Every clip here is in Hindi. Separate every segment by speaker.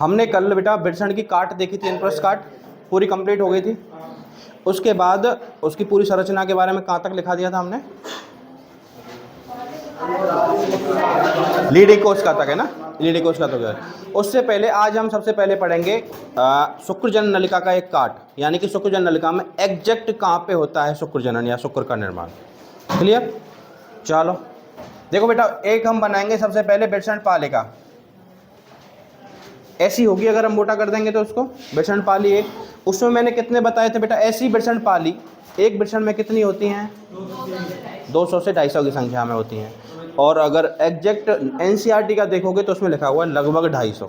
Speaker 1: हमने कल बेटा वृषण की काट देखी थी, इनप्रस्थ काट पूरी कंप्लीट हो गई थी। उसके बाद उसकी पूरी संरचना के बारे में कहाँ तक लिखा दिया था हमने? लीडिंग कोशिका तक है ना, लीडिंग कोशिका तक है। उससे पहले आज हम सबसे पहले पढ़ेंगे शुक्रजनन नलिका का एक काट, यानी कि शुक्रजनन नलिका में एग्जैक्ट कहाँ पे होता है शुक्रजनन या शुक्र का निर्माण। क्लियर? चलो देखो बेटा, एक हम बनाएंगे सबसे पहले वृषण पालिका। ऐसी होगी, अगर हम मोटा कर देंगे तो उसको वृषण पाली एक, उसमें मैंने कितने बताए थे बेटा? ऐसी वृषण पाली एक वृषण में कितनी होती हैं? 200 से 250 की संख्या में होती हैं। और अगर एग्जैक्ट एनसीईआरटी का देखोगे तो उसमें लिखा हुआ है लगभग 250।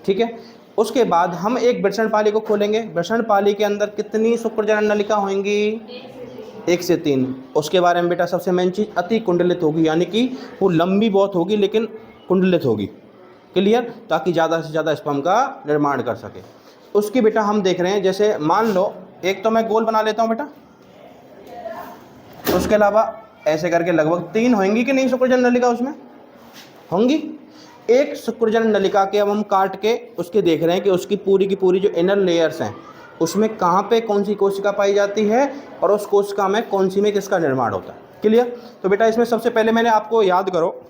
Speaker 1: ठीक है। उसके बाद हम एक वृषण पाली को खोलेंगे। वृषण पाली के अंदर कितनी शुक्रजनन नलिका होंगी? 1 से 3। उसके बारे में बेटा सबसे मेन चीज़ अति कुंडलित होगी, यानी कि वो लंबी बहुत होगी लेकिन कुंडलित होगी। क्लियर? ताकि ज़्यादा से ज़्यादा स्पर्म का निर्माण कर सके। उसकी बेटा हम देख रहे हैं, जैसे मान लो एक तो मैं गोल बना लेता हूँ बेटा, उसके अलावा ऐसे करके लगभग 3 होंगी कि नहीं शुक्रजनन नलिका उसमें होंगी। एक शुक्रजनन नलिका के अब हम काट के उसके देख रहे हैं कि उसकी पूरी की पूरी जो इनर लेयर्स हैं उसमें कहाँ पे कौन सी कोशिका पाई जाती है और उस कोशिका में कौन सी में किसका निर्माण होता है। क्लियर? तो बेटा इसमें सबसे पहले मैंने आपको याद करो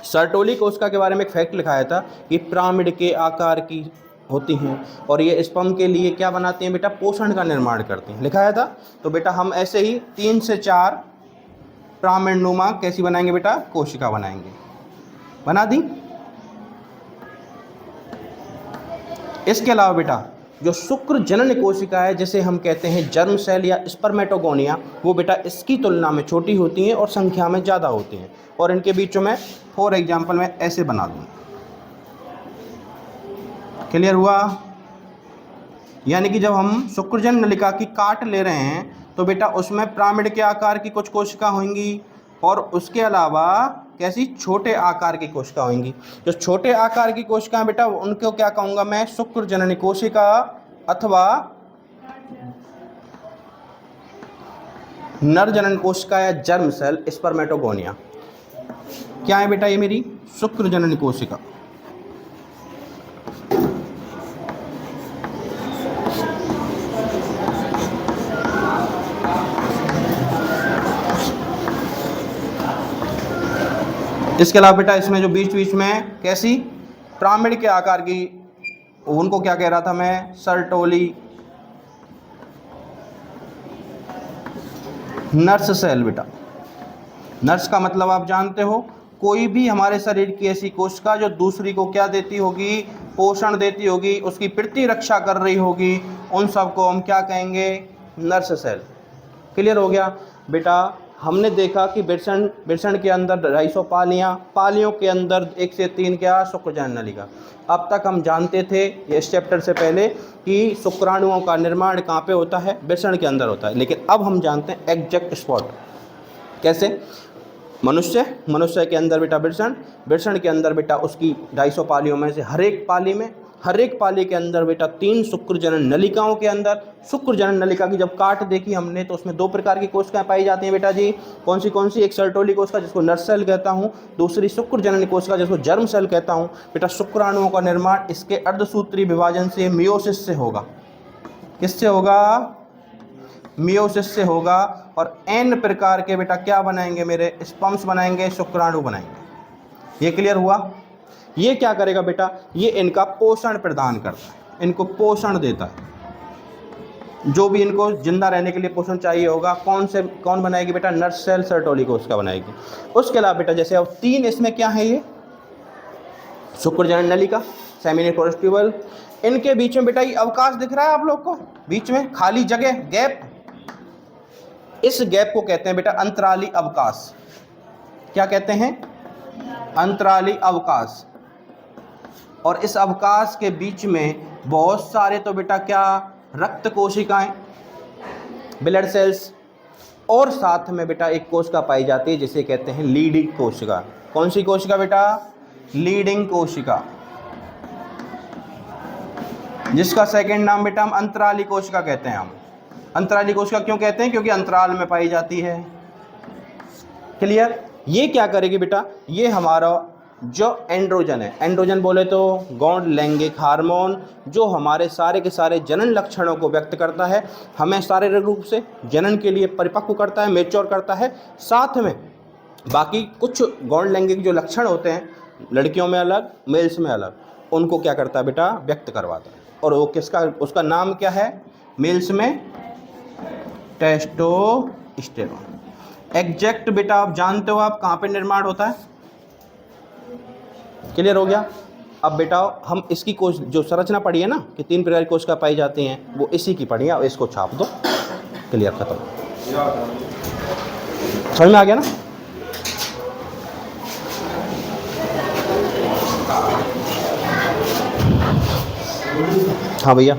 Speaker 1: सर्टोली कोशिका के बारे में एक फैक्ट लिखाया था कि पिरामिड के आकार की होती हैं और ये स्पर्म के लिए क्या बनाती हैं बेटा? पोषण का निर्माण करती हैं, लिखाया था। तो बेटा हम ऐसे ही 3 से 4 पिरामिड नुमा कैसी बनाएंगे बेटा? कोशिका बनाएंगे। बना दी। इसके अलावा बेटा जो शुक्र जनन कोशिका है, जिसे हम कहते हैं जर्म सेल या स्पर्मेटोगोनिया, वो बेटा इसकी तुलना में छोटी होती हैं और संख्या में ज़्यादा होती हैं। और इनके बीचों में फॉर एग्जाम्पल मैं ऐसे बना दूँ। क्लियर हुआ? यानी कि जब हम शुक्रजनन नलिका की काट ले रहे हैं तो बेटा उसमें पिरामिड के आकार की कुछ कोशिका होंगी और उसके अलावा कैसी छोटे आकार की कोशिका होंगी। जो छोटे आकार की कोशिका बेटा उनको क्या कहूँगा मैं? शुक्रजननी कोशिका अथवा नरजनन कोशिका या जर्म सेल स्पर्मेटोगोनिया। क्या है बेटा? ये मेरी शुक्रजननी कोशिका। इसके अलावा बेटा इसमें जो बीच बीच में कैसी पिरामिड के आकार की, उनको क्या कह रहा था मैं? सर्टोली नर्स सेल बेटा। नर्स का मतलब आप जानते हो, कोई भी हमारे शरीर की ऐसी कोशिका जो दूसरी को क्या देती होगी? पोषण देती होगी, उसकी प्रति रक्षा कर रही होगी, उन सबको हम क्या कहेंगे? Nurse cell. क्लियर हो गया बेटा? हमने देखा कि वृषण के अंदर 250 पालियों के अंदर 1 से 3 क्या? शुक्रजनन नलिका। अब तक हम जानते थे इस चैप्टर से पहले कि शुक्राणुओं का निर्माण कहाँ पे होता है? वृषण के अंदर होता है। लेकिन अब हम जानते हैं एग्जैक्ट स्पॉट। कैसे? मनुष्य के अंदर बेटा वृषण के अंदर बेटा उसकी 250 पालियों में से हर एक पाली के अंदर बेटा 3 शुक्रजनन नलिकाओं के अंदर। शुक्रजनन नलिका की जब काट देखी हमने तो उसमें 2 प्रकार की कोशिकाएं पाई जाती हैं बेटा जी। कौन सी? एक सर्टोली कोशिका जिसको नर्स सेल कहता हूँ, दूसरी शुक्रजनन कोशिका जिसको जर्म सेल कहता हूँ। बेटा शुक्राणुओं का निर्माण इसके अर्धसूत्री विभाजन से, मियोसिस से होगा। किससे होगा? मियोसिस से होगा। और n प्रकार के बेटा क्या बनाएंगे मेरे? स्पर्म्स बनाएंगे, शुक्राणु बनाएंगे। ये क्लियर हुआ? ये क्या करेगा बेटा? ये इनका पोषण प्रदान करता है, इनको पोषण देता है। जो भी इनको जिंदा रहने के लिए पोषण चाहिए होगा, कौन बनाएगी बेटा? नर्स सेल सर्टोली कोशिका बनाएगी। उसके अलावा बेटा जैसे अब 3 इसमें क्या है? ये शुक्रजनन नलिका, सेमिनिक ट्यूबल, इनके बीच में बेटा ये अवकाश दिख रहा है आप लोग को? बीच में खाली जगह, गैप, इस गैप को कहते हैं बेटा अंतराली अवकाश। क्या कहते हैं? अंतराली अवकाश। और इस अवकाश के बीच में बहुत सारे तो बेटा क्या? रक्त कोशिकाएं, ब्लड सेल्स, और साथ में बेटा एक कोशिका पाई जाती है जिसे कहते हैं लीडिंग कोशिका। कौन सी कोशिका बेटा? लीडिंग कोशिका, जिसका सेकंड नाम बेटा हम अंतराली कोशिका कहते हैं। हम अंतराली कोशिका क्यों कहते हैं? क्योंकि अंतराल में पाई जाती है। क्लियर? ये क्या करेगी बेटा? ये हमारा जो एंड्रोजन है, एंड्रोजन बोले तो गौण लैंगिक हार्मोन, जो हमारे सारे के सारे जनन लक्षणों को व्यक्त करता है, हमें शारीरिक रूप से जनन के लिए परिपक्व करता है, मैच्योर करता है। साथ में बाकी कुछ गौण लैंगिक जो लक्षण होते हैं, लड़कियों में अलग मेल्स में अलग, उनको क्या करता है बेटा, व्यक्त करवाता है। और वो किसका, उसका नाम क्या है, मेल्स में टेस्टोस्टेरोन। एग्जैक्ट बेटा आप जानते हो आप कहाँ पे निर्माण होता है, क्लियर हो गया। अब बेटा हम इसकी कोश जो संरचना पढ़ी है ना कि 3 प्रकार की कोशिका पाई जाती हैं, वो इसी की पढ़ी है। अब इसको छाप दो, क्लियर, खत्म, समझ में आ गया ना। हाँ भैया,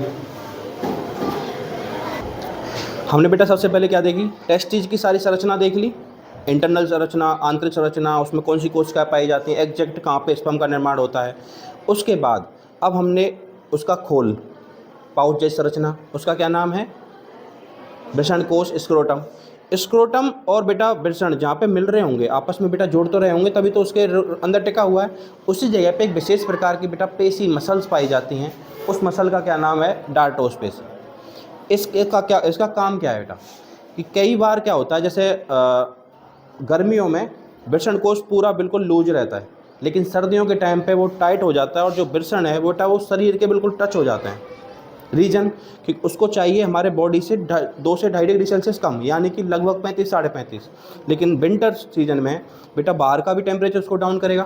Speaker 1: हमने बेटा सबसे पहले क्या देखी, टेस्टिज की सारी संरचना देख ली, इंटरनल संरचना, आंतरिक संरचना, उसमें कौन सी कोशिकाएं पाई जाती हैं, एग्जैक्ट कहाँ पे स्पर्म का निर्माण होता है। उसके बाद अब हमने उसका खोल, पाउच जैसी संरचना, उसका क्या नाम है, वृषण कोश, स्क्रोटम। स्क्रोटम और बेटा वृषण जहाँ पे मिल रहे होंगे आपस में बेटा, जोड़ तो रहे होंगे तभी तो उसके अंदर टिका हुआ है। उसी जगह पे एक विशेष प्रकार की बेटा पेशी, मसल्स पाई जाती हैं। उस मसल का क्या नाम है, डार्टोस पेशी। इसका काम क्या है बेटा, कि कई बार क्या होता है, जैसे गर्मियों में वृषण कोश पूरा बिल्कुल लूज रहता है, लेकिन सर्दियों के टाइम पे वो टाइट हो जाता है, और जो वृषण है बेटा वो शरीर के बिल्कुल टच हो जाते हैं। रीजन कि उसको चाहिए हमारे बॉडी से 2 से 2.5 डिग्री सेल्सियस कम, यानी कि लगभग 35 साढ़े 35। लेकिन विंटर सीजन में बेटा बाहर का भी टेम्परेचर उसको डाउन करेगा,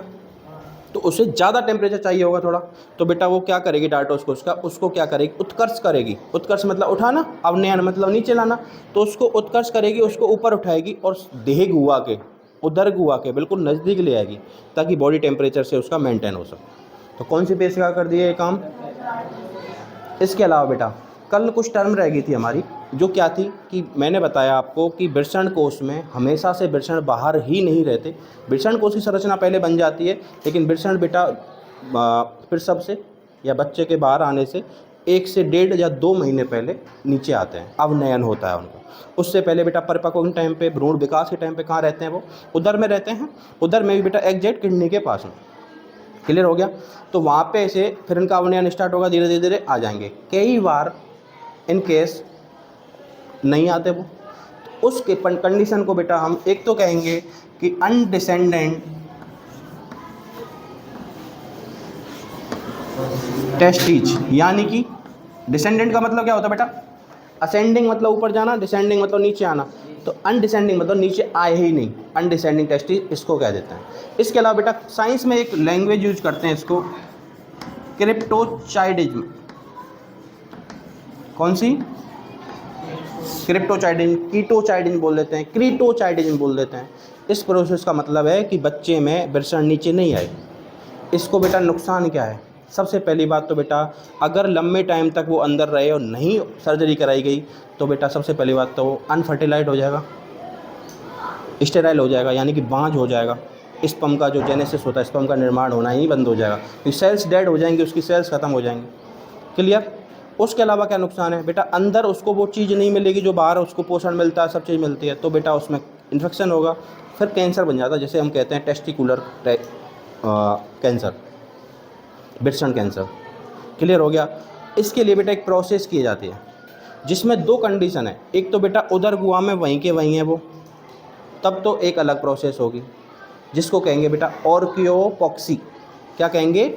Speaker 1: तो उसे ज़्यादा टेम्परेचर चाहिए होगा थोड़ा, तो बेटा वो क्या करेगी, डार्टोस कोशिका उसको क्या करेगी, उत्कर्ष करेगी। उत्कर्ष मतलब उठाना, अवनयन मतलब नीचे लाना, तो उसको उत्कर्ष करेगी, उसको ऊपर उठाएगी और देह गुहा के, उदर गुहा के बिल्कुल नज़दीक ले आएगी, ताकि बॉडी टेम्परेचर से उसका मेंटेन हो सके। तो कौन सी पेशिका कर दी है ये काम। इसके अलावा बेटा कल कुछ टर्म रह गई थी हमारी, जो क्या थी कि मैंने बताया आपको कि वृषण कोश में हमेशा से वृषण बाहर ही नहीं रहते। वृषण कोश की संरचना पहले बन जाती है, लेकिन वृषण बेटा प्रसव से या बच्चे के बाहर आने से 1 से 1.5 या 2 महीने पहले नीचे आते हैं, अवनयन होता है उनको। उससे पहले बेटा परिपक्व के टाइम पे, भ्रूण विकास के टाइम पे कहाँ रहते हैं, वो उदर में रहते हैं। उदर में भी बेटा एग्जैक्ट किडनी के पास में, क्लियर हो गया। तो वहाँ पे से फिर इनका अवनयन स्टार्ट होगा, धीरे धीरे आ जाएंगे। कई बार इन केस नहीं आते वो, तो उसके कंडीशन को बेटा हम एक तो कहेंगे कि अनडिसेंडेंट टेस्टिज, यानी कि डिसेंडेंट का मतलब क्या होता है बेटा, असेंडिंग मतलब ऊपर जाना, डिसेंडिंग मतलब नीचे आना, तो अनडिसेंडिंग मतलब नीचे आए ही नहीं, अनडिसेंडिंग टेस्टिज इसको कह देते हैं। इसके अलावा बेटा साइंस में एक लैंग्वेज यूज करते हैं इसको, क्रिप्टोचाइडिज्म। कौन सी, क्रिप्टोचाइडिज्म, कीटोचाइडिज्म बोल देते हैं, क्रीटोचाइडिज्म बोल देते हैं। इस प्रोसेस का मतलब है कि बच्चे में वृषण नीचे नहीं आए। इसको बेटा नुकसान क्या है, सबसे पहली बात तो बेटा अगर लंबे टाइम तक वो अंदर रहे और नहीं सर्जरी कराई गई, तो बेटा सबसे पहली बात तो वो अनफर्टिलाइज हो जाएगा, स्टेराइल हो जाएगा, यानी कि बांझ हो जाएगा। स्पर्म का जो जेनेसिस होता है, स्पर्म का निर्माण होना ही बंद हो जाएगा, तो सेल्स डेड हो जाएंगी, उसकी सेल्स खत्म हो जाएंगी, क्लियर। उसके अलावा क्या नुकसान है बेटा, अंदर उसको वो चीज़ नहीं मिलेगी जो बाहर उसको पोषण मिलता है, सब चीज़ मिलती है, तो बेटा उसमें इन्फेक्शन होगा, फिर कैंसर बन जाता है, जैसे हम कहते हैं टेस्टिकुलर कैंसर, वृषण कैंसर, क्लियर हो गया। इसके लिए बेटा एक प्रोसेस की जाती है जिसमें 2 कंडीशन है, एक तो बेटा उदर गुहा में वहीं के वहीं है वो, तब तो एक अलग प्रोसेस होगी जिसको कहेंगे बेटा ऑर्कियोपॉक्सी। क्या कहेंगे,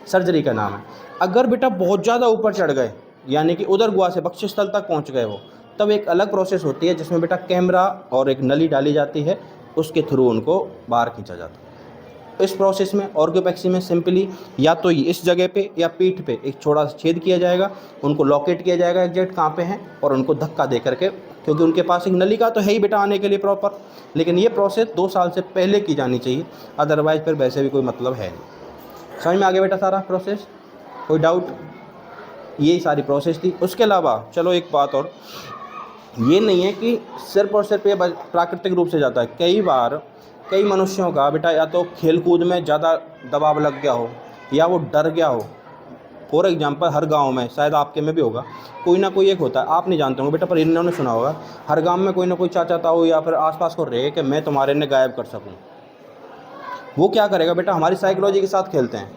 Speaker 1: सर्जरी का नाम है। अगर बेटा बहुत ज़्यादा ऊपर चढ़ गए, यानी कि उदर गुहा से बक्षस्थल तक पहुंच गए वो, तब एक अलग प्रोसेस होती है जिसमें बेटा कैमरा और एक नली डाली जाती है, उसके थ्रू उनको बाहर खींचा जाता है। इस प्रोसेस में ऑर्कियोपैक्सी में सिंपली या तो इस जगह पे या पीठ पे एक छोटा सा छेद किया जाएगा, उनको लॉकेट किया जाएगा एग्जैक्ट कहाँ पे हैं, और उनको धक्का दे करके, क्योंकि उनके पास एक नलिका तो है ही बेटा आने के लिए प्रॉपर, लेकिन ये प्रोसेस 2 साल से पहले की जानी चाहिए, अदरवाइज फिर वैसे भी कोई मतलब है नहीं। समझ में आ गया बेटा सारा प्रोसेस, कोई डाउट, यही सारी प्रोसेस थी। उसके अलावा चलो एक बात और, ये नहीं है कि सिर्फ और सिर्फ ये प्राकृतिक रूप से जाता है, कई बार कई मनुष्यों का बेटा या तो खेल कूद में ज़्यादा दबाव लग गया हो, या वो डर गया हो। फॉर एग्जांपल हर गांव में, शायद आपके में भी होगा, कोई ना कोई एक होता है, आप नहीं जानते होंगे बेटा पर इन्होंने सुना होगा, हर गांव में कोई ना कोई चाचा ताऊ या फिर आसपास को रहे कि मैं तुम्हारे ने गायब कर सकूं। वो क्या करेगा बेटा, हमारी साइकोलॉजी के साथ खेलते हैं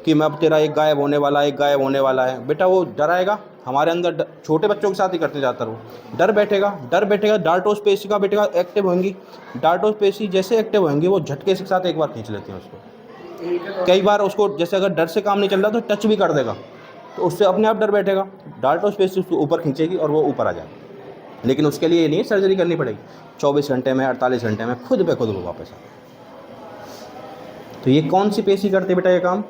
Speaker 1: कि मैं अब तेरा एक गायब होने वाला है, एक गायब होने वाला है। बेटा वो डराएगा, हमारे अंदर छोटे बच्चों के साथ ही करते जाता वो, डर बैठेगा, डार्टोस पेशिका बेटेगा एक्टिव होंगी। डार्टोस पेशी जैसे एक्टिव होंगी वो झटके के साथ एक बार खींच लेते हैं उसको। कई बार उसको जैसे अगर डर से काम नहीं चल रहा तो टच भी कर देगा, तो उससे अपने आप डर बैठेगा, डार्टोस पेशी उसको ऊपर खींचेगी और वो ऊपर आ जाएगा। लेकिन उसके लिए ये नहीं सर्जरी करनी पड़ेगी, 24 घंटे में 48 घंटे में खुद ब खुद वो वापस आ। तो ये कौन सी पेशी करती है बेटा ये काम?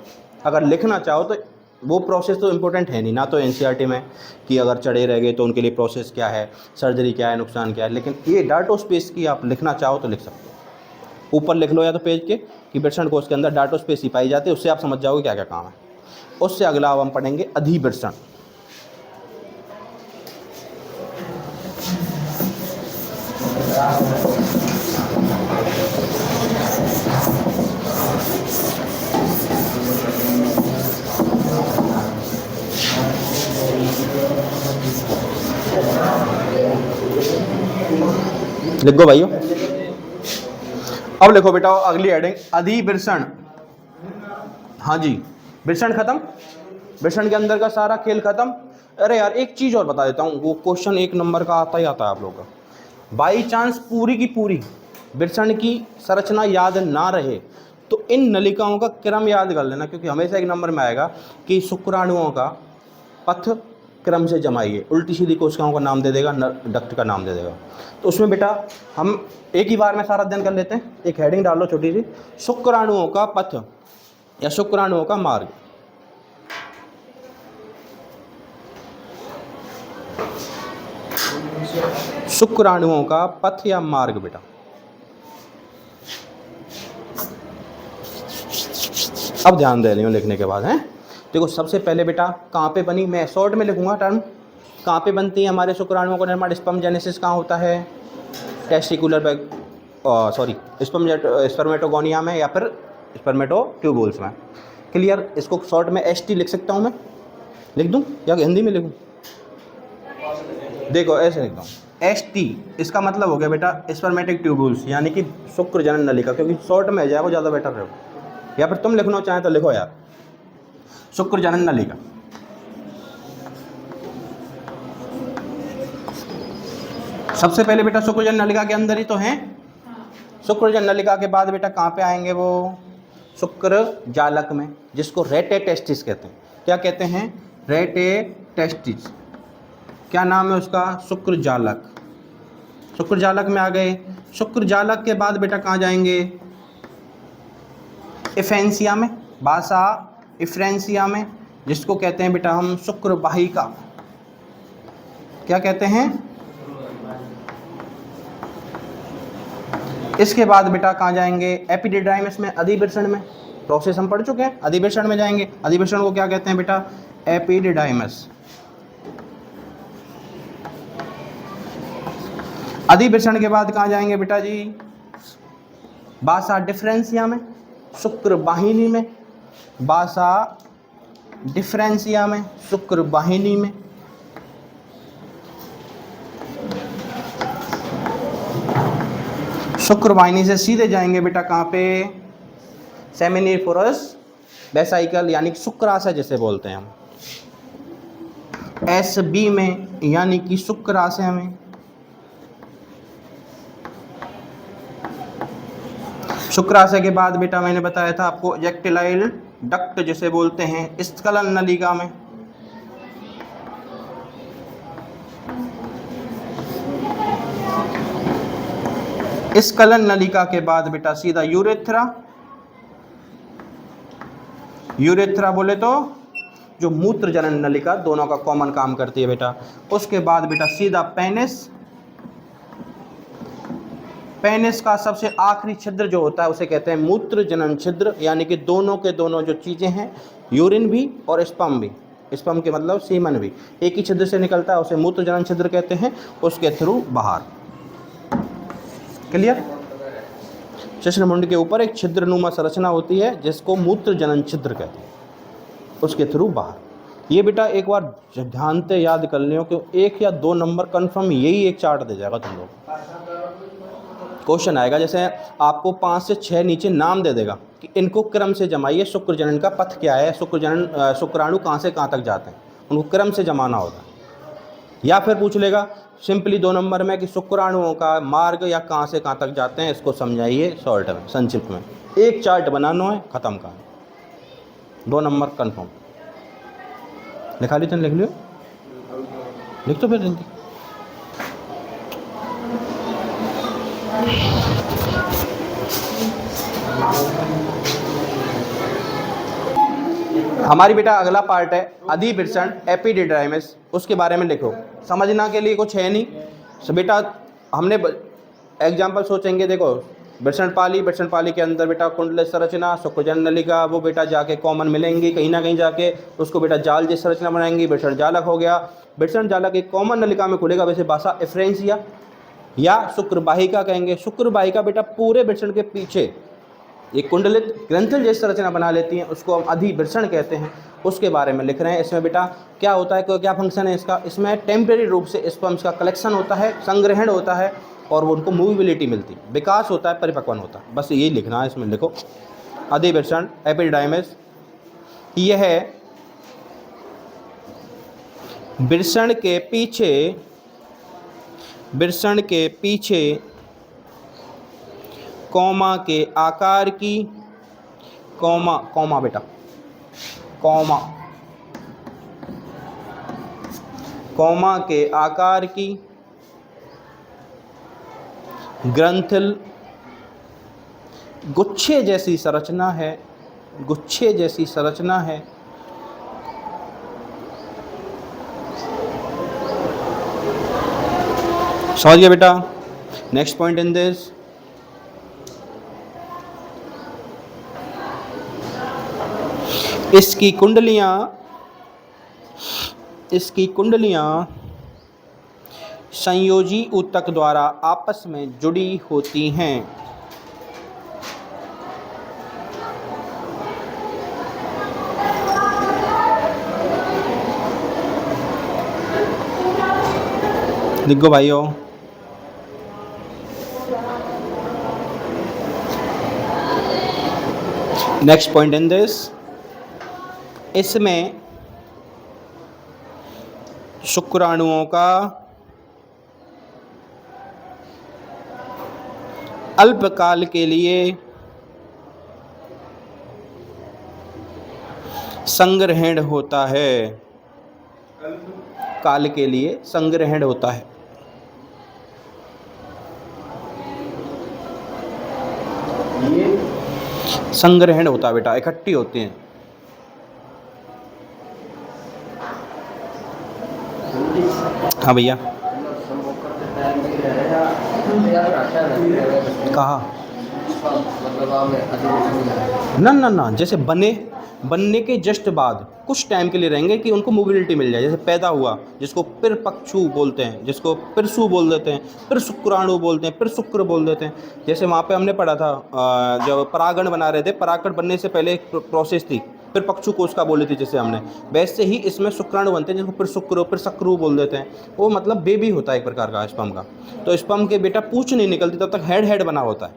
Speaker 1: अगर लिखना चाहो तो वो प्रोसेस तो इम्पोर्टेंट है नहीं ना, तो एनसीईआरटी में कि अगर चढ़े रह गए तो उनके लिए प्रोसेस क्या है, सर्जरी क्या है, नुकसान क्या है। लेकिन ये डार्टोस पेशी की आप लिखना चाहो तो लिख सकते हो, ऊपर लिख लो या तो पेज के कि वृषण कोश के अंदर डार्टोस पेशी पाई जाती है, उससे आप समझ जाओगे क्या क्या काम है। उससे अगला अब हम पढ़ेंगे अधिवृषण। लिखो भाइयों, अब लिखो बेटा अगली हेडिंग अधिवृषण। हाँ जी, वृषण खत्म, वृषण के अंदर का सारा खेल खत्म। अरे यार एक चीज और बता देता हूँ, वो क्वेश्चन 1 नंबर का आता ही आता है आप लोगों का। बाई चांस पूरी की पूरी वृषण की संरचना याद ना रहे तो इन नलिकाओं का क्रम याद कर लेना, क्योंकि हमेशा 1 नंबर में आएगा कि शुक्राणुओं का पथ क्रम से जमाइए। उल्टी सीधी कोशिकाओं का नाम दे देगा, डक्ट का नाम दे देगा। तो उसमें बेटा हम एक ही बार में सारा अध्ययन कर लेते हैं। एक हेडिंग डाल लो छोटी सी, शुक्राणुओं का पथ या शुक्राणुओं का मार्ग। शुक्राणुओं का पथ या मार्ग बेटा, अब ध्यान दे रही हूँ लिखने के बाद हैं। देखो सबसे पहले बेटा कहाँ पे बनी, मैं शॉर्ट में लिखूंगा टर्म, कहाँ पे बनती है हमारे शुक्राणुओं का निर्माण। स्पर्मजेनेसिस कहाँ होता है, टेस्टिकुलर बैग स्पर्मेटोगोनिया में या फिर स्पर्मेटोट्यूबुल्स में। क्लियर, इसको शॉर्ट में ST लिख सकता हूँ मैं, लिख दूँ या हिंदी में लिखूँ? देखो ऐसे लिखता हूँ ST, इसका मतलब हो गया बेटा स्पर्मेटिक ट्यूबुल्स यानी कि शुक्र जनन नलिका, क्योंकि शॉर्ट में जाए वो ज़्यादा बेटर रहे। या फिर तुम लिखना चाहें तो लिखो यार शुक्र जनन नलिका। सबसे पहले बेटा शुक्र जनन नलिका के अंदर ही तो हैं। शुक्र जनन नलिका के बाद बेटा कहाँ पे आएंगे वो, शुक्र जालक में, जिसको रेटे टेस्टिस कहते हैं। क्या कहते हैं? रेटे टेस्टिस। क्या नाम है उसका? शुक्र जालक। शुक्र जालक में आ गए। शुक्र जालक के बाद बेटा कहाँ जाएंगे? इफेंसिया में, बासा इफ्रेंसिया में, जिसको कहते हैं बेटा हम शुक्र वाहिका। क्या कहते हैं? इसके बाद बेटा कहाँ जाएंगे? एपिडिडाइमस में, अधिवृषण में। प्रोसेस हम पढ़ चुके हैं, अधिवृषण में जाएंगे। अधिवृषण को क्या कहते हैं बेटा? एपिडिडाइमस। अधिवृषण के बाद कहाँ जाएंगे बेटा जी? बासा डिफरेंसिया में, शुक्र वाहिनी में। बासा डिफरेंसिया में, शुक्र वाहिनी में। शुक्र वाहिनी से सीधे जाएंगे बेटा कहाँ पे? सेमिनिफोरस वेसाइकल यानी कि शुक्राशय जिसे बोलते हैं हम, SB में यानी कि शुक्राशय में। शुक्राशय के बाद बेटा मैंने बताया था आपको इजेक्टिलाइल डक्ट जिसे बोलते हैं, स्खलन नलिका में। स्खलन नलिका के बाद बेटा सीधा यूरेथ्रा। यूरेथ्रा बोले तो जो मूत्र जनन नलिका, दोनों का कॉमन काम करती है बेटा। उसके बाद बेटा सीधा पेनिस। पेनिस का सबसे आखिरी छिद्र जो होता है उसे कहते हैं मूत्र जनन छिद्र, यानी कि दोनों के दोनों जो चीज़ें हैं, यूरिन भी और स्पर्म भी, स्पर्म के मतलब सीमन भी, एक ही छिद्र से निकलता है, उसे मूत्र जनन छिद्र कहते हैं। उसके थ्रू बाहर। क्लियर? शिश्नमुंड के ऊपर एक छिद्रनुमा संरचना होती है जिसको मूत्र जनन छिद्र कहते हैं, उसके थ्रू बाहर। ये बेटा एक बार ध्यान से याद कर लियो कि 1 या 2 नंबर कन्फर्म यही एक चार्ट दे जाएगा तुम लोग। क्वेश्चन आएगा जैसे आपको 5 से 6 नीचे नाम दे देगा कि इनको क्रम से जमाइए, शुक्र जनन का पथ क्या है, शुक्राणु कहाँ से कहाँ तक जाते हैं, उनको क्रम से जमाना होता है। या फिर पूछ लेगा सिंपली 2 नंबर में कि शुक्राणुओं का मार्ग या कहाँ से कहाँ तक जाते हैं, इसको समझाइए शॉर्ट में, संक्षिप्त में। एक चार्ट बनाना है, ख़त्म का 2 नंबर कन्फर्म। लिखा ली, लिख लियो, लिख तो फिर जल्दी। हमारी बेटा अगला पार्ट है अधिवृषण एपिडिडाइमिस, उसके बारे में लिखो। समझना के लिए कुछ है नहीं, सो बेटा हमने एग्जाम्पल सोचेंगे। देखो वृषण पाली के अंदर बेटा कुंडल संरचना, शुक्रजन नलिका, वो बेटा जाके कॉमन मिलेंगी कहीं ना कहीं जाके, उसको बेटा जाल जैसी संरचना बनाएंगी, वृषण जालक हो गया। वृषण जालक एक कॉमन नलिका में खुलेगा, वैसे भाषा एफ्रेंसिया या शुक्र वाहिका कहेंगे। शुक्र वाहिका बेटा पूरे वृषण के पीछे एक कुंडलित ग्रंथल जैसी संरचना बना लेती हैं, उसको हम अधिवृषण कहते हैं, उसके बारे में लिख रहे हैं। इसमें बेटा क्या होता है, क्या फंक्शन है इसका, इसमें टेम्परेरी रूप से स्पर्म्स का कलेक्शन होता है, संग्रहण होता है और वो उनको मूवेबिलिटी मिलती है, विकास होता है, परिपक्वन होता है। बस यही लिखना है इसमें, लिखो अधिवृषण एपिडिडाइमिस। यह वृषण के पीछे कॉमा के आकार की, कॉमा बेटा कॉमा के आकार की ग्रंथिल गुच्छे जैसी संरचना है, समझ गया बेटा। नेक्स्ट पॉइंट इन दिस, इसकी कुंडलियां संयोजी ऊतक द्वारा आपस में जुड़ी होती हैं। लिखो भाइयों, नेक्स्ट पॉइंट इन दिस, इसमें शुक्राणुओं का अल्पकाल के लिए संग्रहण होता है, काल के लिए संग्रहण होता है। संग्रहण होता है बेटा, इकट्ठी होती हैं। हाँ भैया, कहा ना, जैसे बनने के जस्ट बाद कुछ टाइम के लिए रहेंगे कि उनको मोबिलिटी मिल जाए। जैसे पैदा हुआ, जिसको पिरपक्षु बोलते हैं, जिसको पिरसु बोल देते हैं, फिर शुक्राणु बोलते हैं, फिर शुक्र बोल देते हैं। जैसे वहाँ पे हमने पढ़ा था जब परागण बना रहे थे, परागण बनने से पहले एक प्रोसेस थी, फिर पक्षु कोशिका बोली थी जैसे हमने, वैसे ही इसमें शुक्राणु बनते हैं, जिनको फिर शुक्र फिर शक्रु बोल देते हैं। वो मतलब बेबी होता है एक प्रकार का स्पर्म का। तो स्पर्म के बेटा पूंछ नहीं निकलती तब तक हेड बना होता है,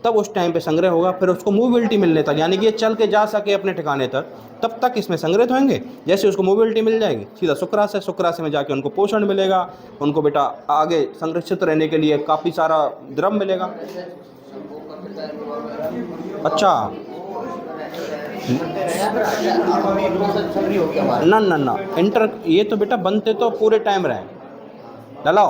Speaker 1: तब उस टाइम पे संग्रह होगा, फिर उसको मोबिलिटी मिलने तक, यानी कि ये चल के जा सके अपने ठिकाने तक, तब तक इसमें संग्रहित होंगे। जैसे उसको मोबिलिटी मिल जाएगी, सीधा शुक्राशय में जाके उनको पोषण मिलेगा, उनको बेटा आगे संरक्षित रहने के लिए काफ़ी सारा द्रव मिलेगा। अच्छा ना इंटर, ये तो बेटा बनते तो पूरे टाइम रहे, डलाओ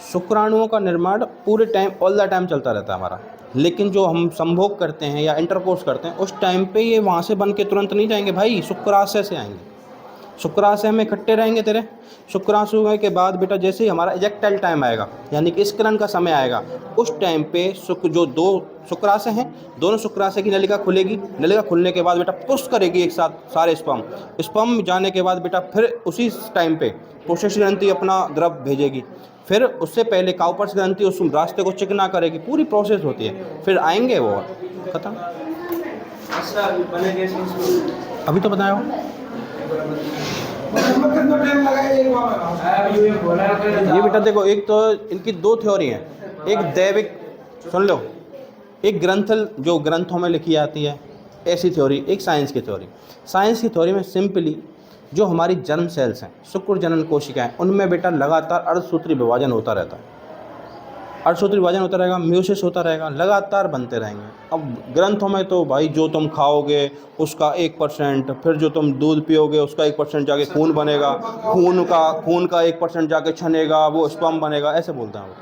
Speaker 1: शुक्राणुओं का निर्माण पूरे टाइम, ऑल द टाइम चलता रहता है हमारा। लेकिन जो हम संभोग करते हैं या इंटरकोर्स करते हैं, उस टाइम पे ये वहाँ से बन के तुरंत नहीं जाएंगे भाई, शुक्राशय से आएंगे, शुक्राशय में इकट्ठे रहेंगे तेरे। शुक्राशय के बाद बेटा जैसे ही हमारा इजेक्टाइल टाइम आएगा, यानी कि स्खलन का समय आएगा, उस टाइम पे जो 2 शुक्राशय हैं, दोनों शुक्राशय की नलिका खुलेगी। नलिका खुलने के बाद बेटा पुश करेगी एक साथ सारे स्पर्म जाने के बाद बेटा फिर उसी टाइम पे प्रोसेस ग्रंथि अपना द्रव भेजेगी, फिर उससे पहले काउपर्स ग्रंथि उस रास्ते को चिकना करेगी, पूरी प्रोसेस होती है, फिर आएंगे वो खत्म। अभी तो बताया ये बेटा। देखो एक तो इनकी 2 थ्योरी हैं, एक दैविक, सुन लो, एक ग्रंथ जो ग्रंथों में लिखी जाती है ऐसी थ्योरी, एक साइंस की थ्योरी। साइंस की थ्योरी में सिंपली जो हमारी जर्म सेल्स हैं, शुक्र जनन कोशिकाएं, उनमें बेटा लगातार अर्धसूत्री विभाजन होता रहता है। अर्धसूत्री विभाजन होता रहेगा, म्यूसिस होता रहेगा, लगातार बनते रहेंगे। अब ग्रंथों में तो भाई जो तुम खाओगे उसका 1%, फिर जो तुम दूध पियोगे उसका 1% जाके खून बनेगा, खून का 1% जाके छनेगा, वो स्पर्म बनेगा, ऐसे बोलते हैं वो।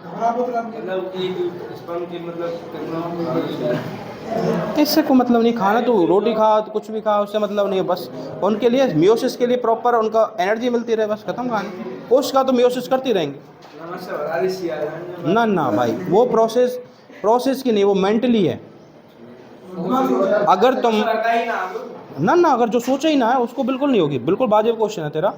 Speaker 1: इससे कोई मतलब नहीं, खाना तो रोटी खा तो कुछ भी खा, उससे मतलब नहीं है। बस उनके लिए म्यूसिस के लिए प्रॉपर उनका एनर्जी मिलती रहे, बस खत्म कहानी। कोशिका तो म्यूसिस करती रहेंगी ना भाई, वो प्रोसेस की नहीं, वो मेंटली है। अगर तुम ना अगर जो सोचा ही ना है उसको बिल्कुल नहीं होगी। बिल्कुल वाजिब क्वेश्चन है तेरा।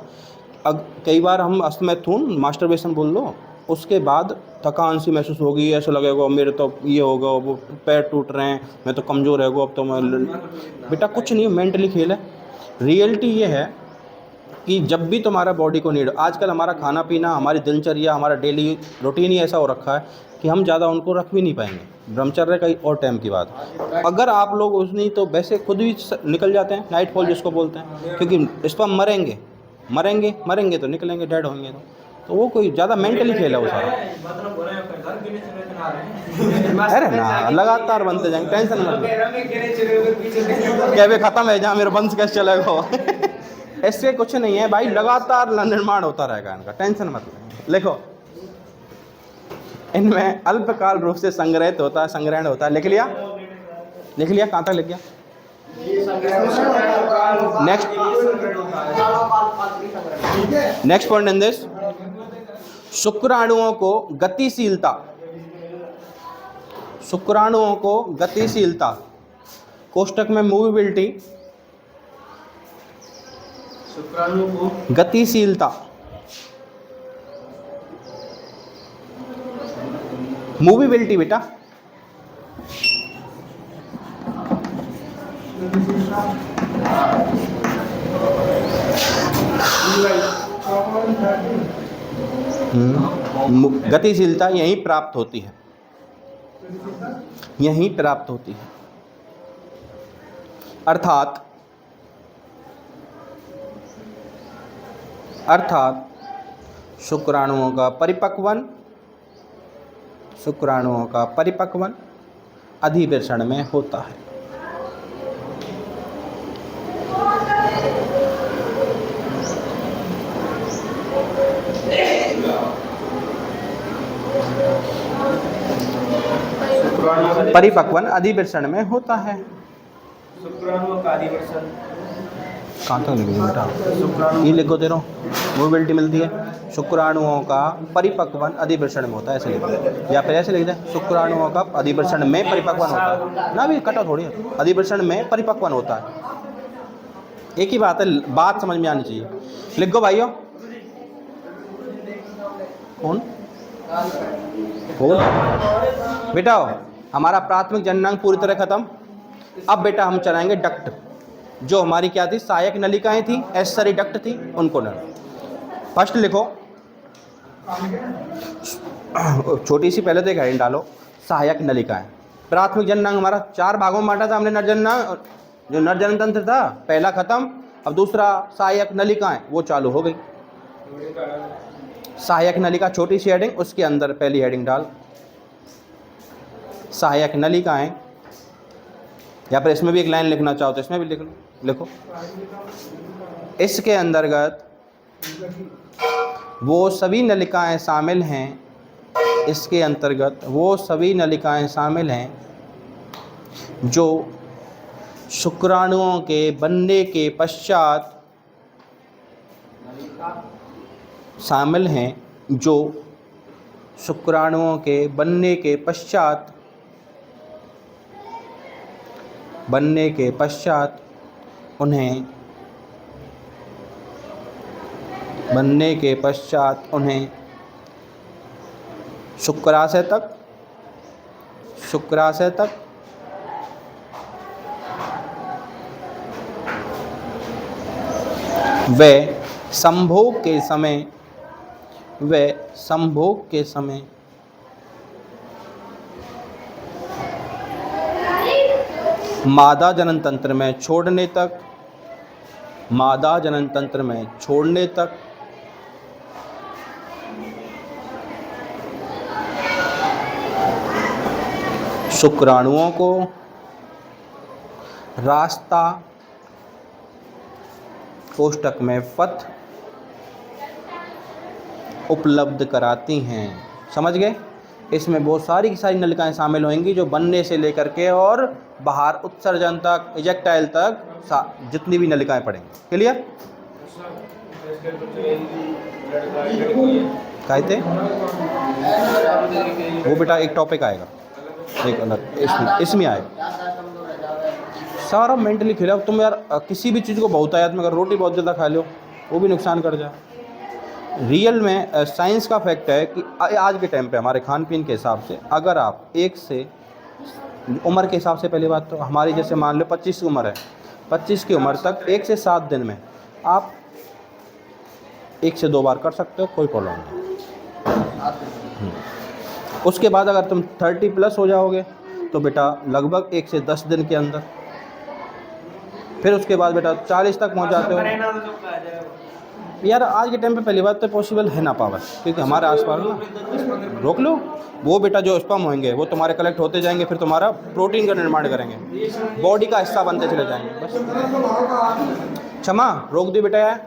Speaker 1: कई बार हम अस्तमैथून मास्टरबेशन बोल लो, उसके बाद थकान सी महसूस होगी, ऐसा लगेगा मेरे तो ये होगा, वो पैर टूट रहे हैं, मैं तो कमज़ोर है, अब तो मैं बेटा कुछ नहीं, मेंटली खेल है। रियलिटी ये है कि जब भी तुम्हारा बॉडी को नीड, आजकल हमारा खाना पीना, हमारी दिनचर्या, हमारा डेली रूटीन ही ऐसा हो रखा है कि हम ज़्यादा उनको रख भी नहीं पाएंगे। ब्रह्मचर्य का और टाइम की बात, अगर आप लोग उस नहीं तो वैसे खुद भी निकल जाते हैं, नाइट फॉल जिसको बोलते हैं, क्योंकि इस पर मरेंगे तो निकलेंगे, डेड होंगे तो वो कोई ज़्यादा मेंटली खेल है वो सारा। अरे ना, लगातार बनते जाएंगे, टेंशन मत लो, क्या वे खत्म है जहाँ मेरा वंश कैसे चलेगा। ऐसे कुछ नहीं है भाई, लगातार निर्माण होता रहेगा इनका, टेंशन मत लो। लिखो, इनमें अल्पकाल रूप से संग्रहित होता है, संग्रहण होता है। लिख लिया कहाँ तक लिख गया? नेक्स्ट पॉइंट इन दिस, शुक्राणुओं को गतिशीलता, कोष्टक में मूवेबिलिटी, शुक्राणुओं को गतिशीलता, मूवेबिलिटी बेटा, गतिशीलता यहीं प्राप्त होती है, अर्थात शुक्राणुओं का परिपक्वन अधिवेशन में होता है। परिपक्वन अधिवेशन में होता है। शुक्राणुओं का अधिवेशन कहाँ तक लिखोगे बेटा? ये लिखो, दे रहा हूँ, मोबिलिटी मिलती है। शुक्राणुओं का परिपक्वन अधिवेशन में होता है, ऐसे लिख दे, या फिर ऐसे लिख दे, शुक्राणुओं का अधिवेशन में परिपक्वन होता है ना, भी कटा थोड़ी है, अधिवेशन में परिपक्वन होता है, एक ही बात है, बात समझ में आनी चाहिए। लिख दो भाइयों, कौन बेटा? हमारा प्राथमिक जननांग पूरी तरह खत्म। अब बेटा हम चलाएंगे डक्ट, जो हमारी क्या थी, सहायक नलिकाएं थी, एसेसरी डक्ट थी, उनको न। फर्स्ट लिखो, छोटी सी पहले तो एक हेडिंग डालो, सहायक नलिकाएं। प्राथमिक जननांग हमारा 4 भागों में बांटा था हमने, नरजननांग, जो नरजनन तंत्र था पहला खत्म, अब दूसरा सहायक नलिकाएं वो चालू हो गई। सहायक नलिका छोटी सी हेडिंग, उसके अंदर पहली हेडिंग डाल, सहायक नलिकाएं, या फिर इसमें भी एक लाइन लिखना चाहो तो इसमें भी लिखो। इसके अंतर्गत वो सभी नलिकाएं शामिल हैं, इसके अंतर्गत वो सभी नलिकाएं शामिल हैं जो शुक्राणुओं के बनने के पश्चात शामिल हैं, जो शुक्राणुओं के बनने के पश्चात उन्हें शुक्राशय तक वे संभोग के समय मादा जनन तंत्र में छोड़ने तक, मादा जनन तंत्र में छोड़ने तक शुक्राणुओं को रास्ता कोष्ठक में पथ उपलब्ध कराती हैं। समझ गए? इसमें बहुत सारी की सारी नलिकाएं शामिल होंगी जो बनने से लेकर के और बाहर उत्सर्जन तक, इजेक्टाइल तक जितनी भी नलिकाएं पड़ेंगी। क्लियर? कहते वो बेटा एक टॉपिक आएगा, एक अलग इसमें आएगा सारा मेंटली खिलाफ। तुम यार किसी भी चीज़ को बहुतायत में, अगर रोटी बहुत ज़्यादा खा लो वो भी नुकसान कर जाए। रियल में साइंस का फैक्ट है कि आज के टाइम पे हमारे खान पीन के हिसाब से अगर आप एक से उम्र के हिसाब से, पहली बात तो हमारी जैसे मान लो 25 की उम्र है, 25 की उम्र तक 1 से 7 दिन में आप 1 से 2 बार कर सकते हो, कोई प्रॉब्लम नहीं। उसके बाद अगर तुम 30 प्लस हो जाओगे तो बेटा लगभग 1 से 10 दिन के अंदर, फिर उसके बाद बेटा 40 तक पहुंच जाते हो। यार आज के टाइम पे पहली बात तो पॉसिबल है ना पावर, क्योंकि हमारे आसपास ना, रोक लो वो बेटा जो स्पर्म होंगे वो तुम्हारे कलेक्ट होते जाएंगे, फिर तुम्हारा प्रोटीन का निर्माण करेंगे, बॉडी का हिस्सा बनते चले जाएंगे। बस क्षमा रोक दी बेटा यार।